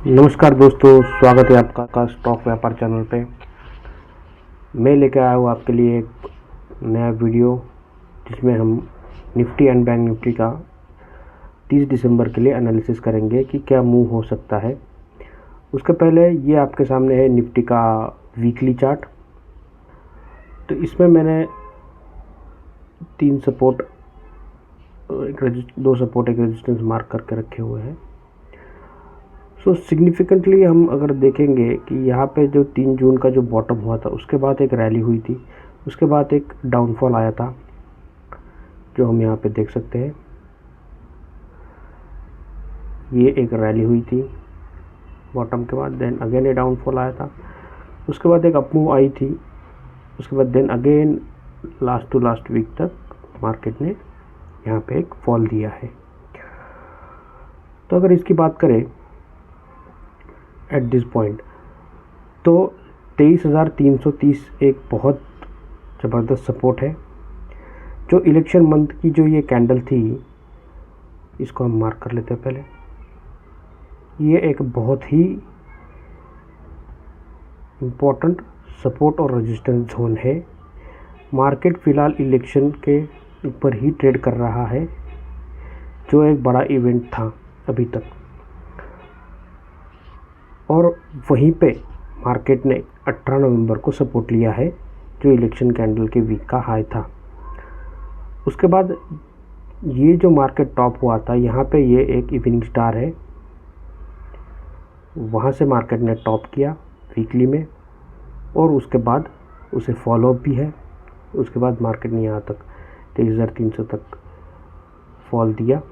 नमस्कार दोस्तों, स्वागत है आपका स्टॉक व्यापार चैनल पे। मैं लेकर आया हूँ आपके लिए एक नया वीडियो जिसमें हम निफ्टी एंड बैंक निफ्टी का 30 दिसंबर के लिए एनालिसिस करेंगे कि क्या मूव हो सकता है। उसके पहले ये आपके सामने है निफ्टी का वीकली चार्ट। तो इसमें मैंने 3 सपोर्ट, दो सपोर्ट, एक रेजिस्टेंस मार्क करके रखे हुए हैं। सो सिग्निफिकेंटली हम अगर देखेंगे कि यहाँ पे जो 3 जून का जो बॉटम हुआ था उसके बाद एक रैली हुई थी, उसके बाद एक डाउनफॉल आया था जो हम यहाँ पे देख सकते हैं। ये एक रैली हुई थी बॉटम के बाद, देन अगेन ये डाउनफॉल आया था, उसके बाद एक अपमूव आई थी, उसके बाद then again last to last week तक मार्केट ने यहाँ पे एक फॉल दिया है। तो अगर इसकी बात करें एट दिस पॉइंट, तो 23,330 एक बहुत ज़बरदस्त सपोर्ट है। जो इलेक्शन मंथ की जो ये कैंडल थी, इसको हम मार्क कर लेते हैं पहले। ये एक बहुत ही इम्पोर्टेंट सपोर्ट और रेजिस्टेंस जोन है। मार्केट फ़िलहाल इलेक्शन के ऊपर ही ट्रेड कर रहा है, जो एक बड़ा इवेंट था अभी तक, और वहीं पे मार्केट ने 18 नवंबर को सपोर्ट लिया है जो इलेक्शन कैंडल के वीक का हाई था। उसके बाद ये जो मार्केट टॉप हुआ था, यहाँ पे ये एक इवनिंग स्टार है, वहाँ से मार्केट ने टॉप किया वीकली में, और उसके बाद उसे फॉलो अप भी है। उसके बाद मार्केट ने यहाँ तक 23,300 तक फॉल दिया।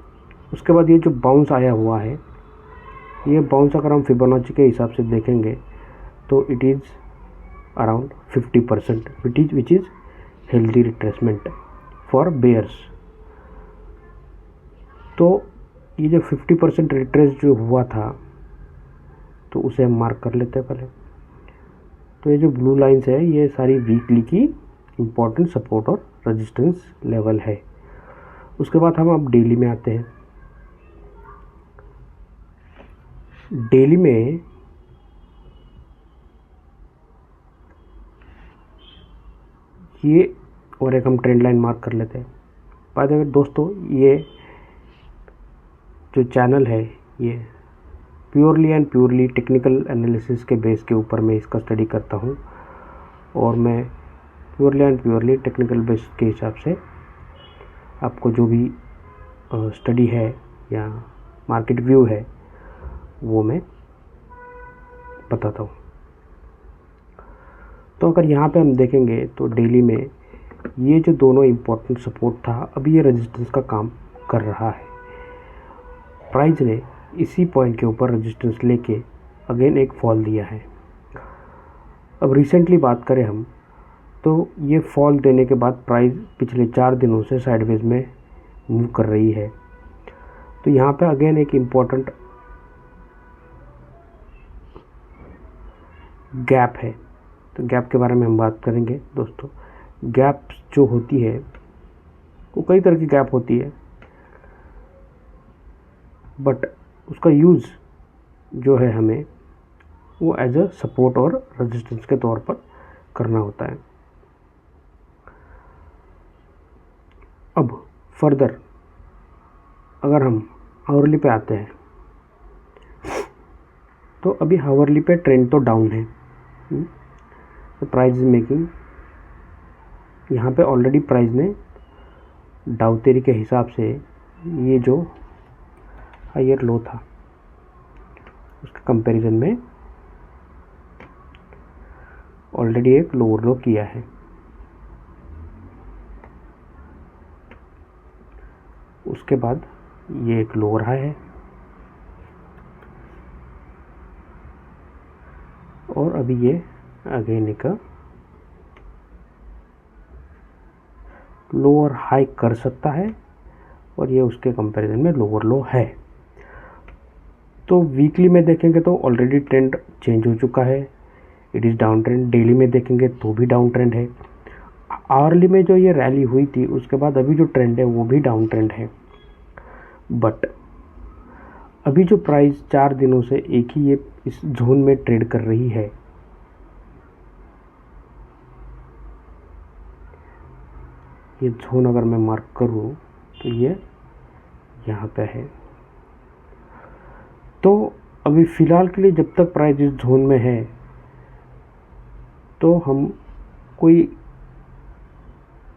उसके बाद ये जो बाउंस आया हुआ है, ये बाउंस अगर हम फिबोनाची के हिसाब से देखेंगे तो it is around 50%, which is healthy retracement for bears. तो ये जो 50% रिट्रेस जो हुआ था, तो उसे हम मार्क कर लेते हैं पहले। तो ये जो ब्लू लाइंस है, ये सारी वीकली की इम्पोर्टेंट सपोर्ट और रेजिस्टेंस लेवल है। उसके बाद हम अब डेली में आते हैं। डेली में ये और एक हम ट्रेंड लाइन मार्क कर लेते हैं। बाय द वे दोस्तों, ये जो चैनल है ये purely and purely technical analysis के बेस के ऊपर मैं इसका स्टडी करता हूँ, और मैं purely and purely technical base के हिसाब से आपको जो भी स्टडी है या मार्केट व्यू है वो मैं बताता हूँ। तो अगर यहाँ पे हम देखेंगे तो डेली में ये जो दोनों इम्पोर्टेंट सपोर्ट था, अभी ये रेजिस्टेंस का काम कर रहा है। प्राइस ने इसी पॉइंट के ऊपर रेजिस्टेंस लेके अगेन एक फॉल दिया है। अब रिसेंटली बात करें हम, तो ये फॉल देने के बाद प्राइस पिछले 4 दिनों से साइडवेज में मूव कर रही है। तो यहाँ पे अगेन एक इम्पोर्टेंट गैप है। तो गैप के बारे में हम बात करेंगे दोस्तों। गैप जो होती है वो कई तरह की गैप होती है, बट उसका यूज़ जो है हमें वो एज अ सपोर्ट और रेजिस्टेंस के तौर पर करना होता है। अब फर्दर अगर हम हावरली पे आते हैं, तो अभी हावरली पे ट्रेंड तो डाउन है। तो प्राइस मेकिंग यहाँ पे ऑलरेडी प्राइस ने डाउ थ्योरी के हिसाब से ये जो हायर लो था उसके कंपैरिजन में ऑलरेडी एक लोअर लो किया है। उसके बाद ये एक लोअर हाई है, और अभी ये अगेन एक लोअर हाई कर सकता है, और ये उसके कंपैरिजन में लोअर लो है। तो वीकली में देखेंगे तो ऑलरेडी ट्रेंड चेंज हो चुका है, it is down trend. Daily में देखेंगे तो भी डाउन ट्रेंड है। आवरली में जो ये रैली हुई थी उसके बाद अभी जो ट्रेंड है वो भी डाउन ट्रेंड है। बट अभी जो प्राइस 4 दिनों से एक ही ये इस जोन में ट्रेड कर रही है, ये जोन अगर मैं मार्क करूँ तो ये यहाँ पे है। तो अभी फ़िलहाल के लिए जब तक प्राइस इस जोन में है तो हम कोई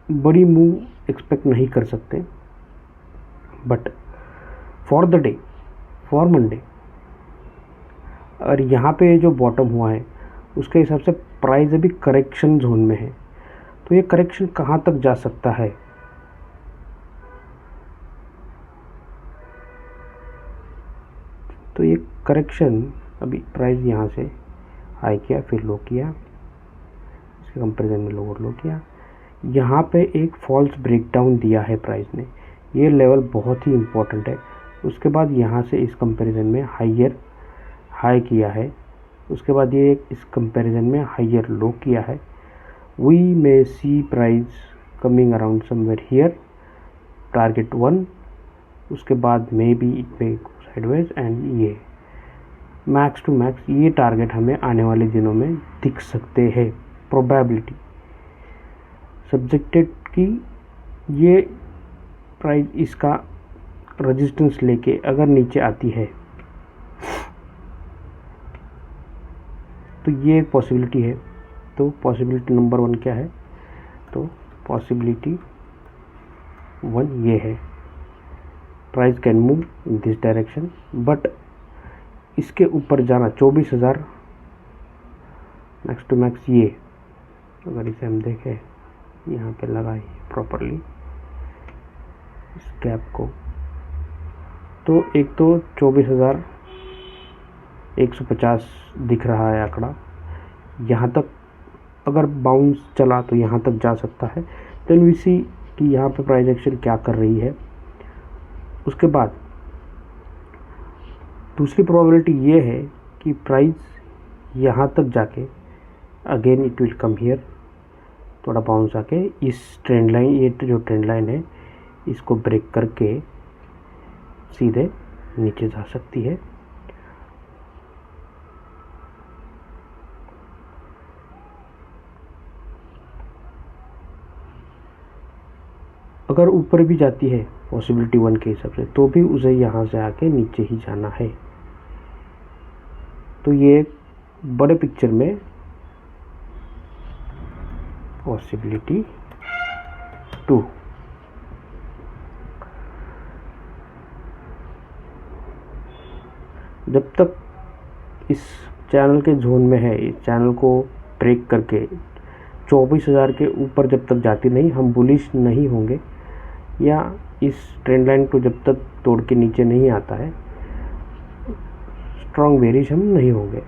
बड़ी मूव एक्सपेक्ट नहीं कर सकते। But for the day, for Monday, और यहाँ पे जो बॉटम हुआ है उसके हिसाब से प्राइस अभी करेक्शन जोन में है। तो ये करेक्शन कहाँ तक जा सकता है? तो ये करेक्शन अभी प्राइस यहाँ से हाई किया, फिर लो किया, इसके कंपैरिजन में लोअर लो किया, यहाँ पे एक फॉल्स ब्रेकडाउन दिया है प्राइस ने। ये लेवल बहुत ही इम्पोर्टेंट है। उसके बाद यहाँ से इस कंपैरिजन में हायर हाई किया है, उसके बाद ये इस कंपैरिजन में हायर लो किया है। We may see price coming around somewhere here, target 1, उसके बाद may be it may sideways and ये मैक्स टू मैक्स ये टारगेट हमें आने वाले दिनों में दिख सकते हैं। प्रोबेबिलिटी सब्जेक्टेड कि ये प्राइस इसका रेजिस्टेंस लेके अगर नीचे आती है तो ये एक पॉसिबिलिटी है। तो पॉसिबिलिटी नंबर 1 क्या है? तो पॉसिबिलिटी 1 ये है, price can move in this direction, but इसके ऊपर जाना 24,000 मैक्स टू मैक्स, ये अगर इसे हम देखें यहाँ पे लगाए प्रॉपरली इस गैप को, तो एक तो 24,150 दिख रहा है आंकड़ा। यहाँ तक अगर बाउंस चला तो यहाँ तक जा सकता है। देन वी सी कि यहाँ पे प्राइस एक्शन क्या कर रही है। उसके बाद दूसरी प्रोबेबिलिटी ये है कि प्राइस यहाँ तक जाके again it will come here, थोड़ा बाउंस आके इस ट्रेंड लाइन, ये जो ट्रेंड लाइन है इसको ब्रेक करके सीधे नीचे जा सकती है। अगर ऊपर भी जाती है पॉसिबिलिटी 1 के हिसाब से, तो भी उसे यहाँ से आके नीचे ही जाना है। तो ये बड़े पिक्चर में पॉसिबिलिटी 2। जब तक इस चैनल के जोन में है, इस चैनल को ब्रेक करके 24,000 के ऊपर जब तक जाती नहीं, हम बुलिश नहीं होंगे, या इस ट्रेंड लाइन को जब तक तोड़ के नीचे नहीं आता है स्ट्रॉन्ग बेरिश हम नहीं होंगे।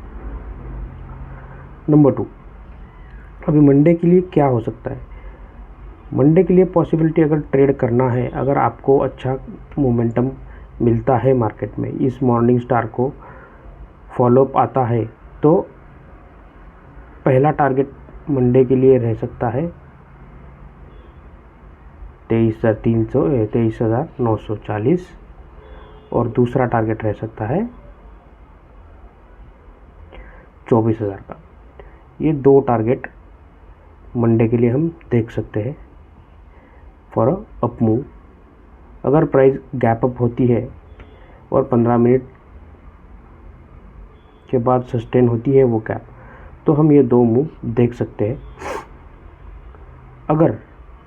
नंबर 2, अभी मंडे के लिए क्या हो सकता है? मंडे के लिए पॉसिबिलिटी, अगर ट्रेड करना है, अगर आपको अच्छा मोमेंटम मिलता है मार्केट में, इस मॉर्निंग स्टार को फॉलोअप आता है, तो पहला टारगेट मंडे के लिए रह सकता है 23,940 और दूसरा टारगेट रह सकता है 24,000 का। ये 2 टारगेट मंडे के लिए हम देख सकते हैं फॉर अप मूव। अगर प्राइस गैप अप होती है और 15 मिनट के बाद सस्टेन होती है वो गैप, तो हम ये 2 मूव देख सकते हैं। अगर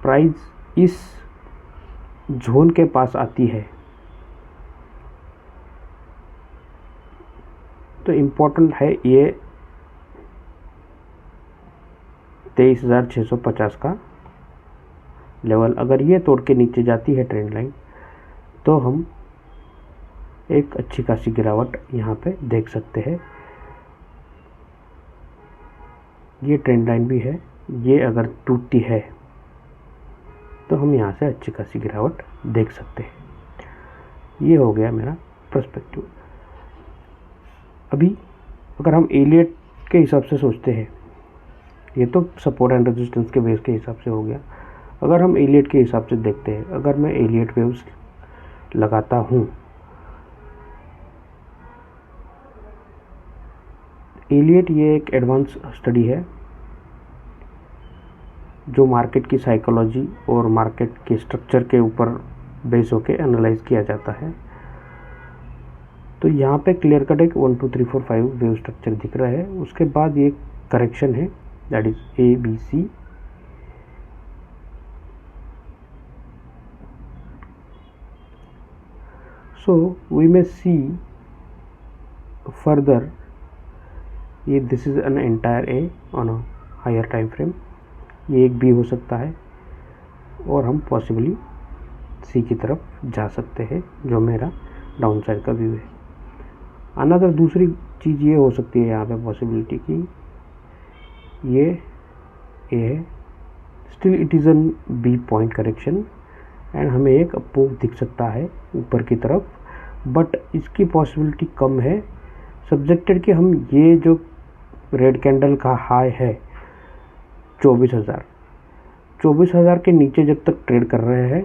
प्राइस इस जोन के पास आती है तो इम्पोर्टेंट है ये 23,650 का लेवल। अगर ये तोड़ के नीचे जाती है ट्रेंड लाइन, तो हम एक अच्छी खासी गिरावट यहाँ पे देख सकते हैं। ये ट्रेंड लाइन भी है, ये अगर टूटती है तो हम यहाँ से अच्छी खासी गिरावट देख सकते हैं। ये हो गया मेरा पर्सपेक्टिव। अभी अगर हम एलियट के हिसाब से सोचते हैं, ये तो सपोर्ट एंड रेजिस्टेंस के बेस के हिसाब से हो गया। अगर हम एलियट के हिसाब से देखते हैं, अगर मैं एलियट वेव्स लगाता हूँ एलियट ये एक एडवांस स्टडी है जो मार्केट की साइकोलॉजी और मार्केट के स्ट्रक्चर के ऊपर बेस होके एनालाइज किया जाता है। तो यहाँ पे क्लियर कट एक 1 2 3 4 5 वेव स्ट्रक्चर दिख रहा है। उसके बाद ये करेक्शन है, that is ABC। So we may see further ये this is an entire a on a higher time frame, ये एक B हो सकता है और हम पॉसिबली C की तरफ जा सकते हैं जो मेरा डाउन साइड का व्यू है। अनदर दूसरी चीज़ ये हो सकती है यहाँ पे पॉसिबिलिटी की ये A है, still it is an B point correction and हमें एक अप दिख सकता है ऊपर की तरफ, बट इसकी पॉसिबिलिटी कम है सब्जेक्टेड कि हम ये जो रेड कैंडल का हाई है 24,000 के नीचे जब तक ट्रेड कर रहे हैं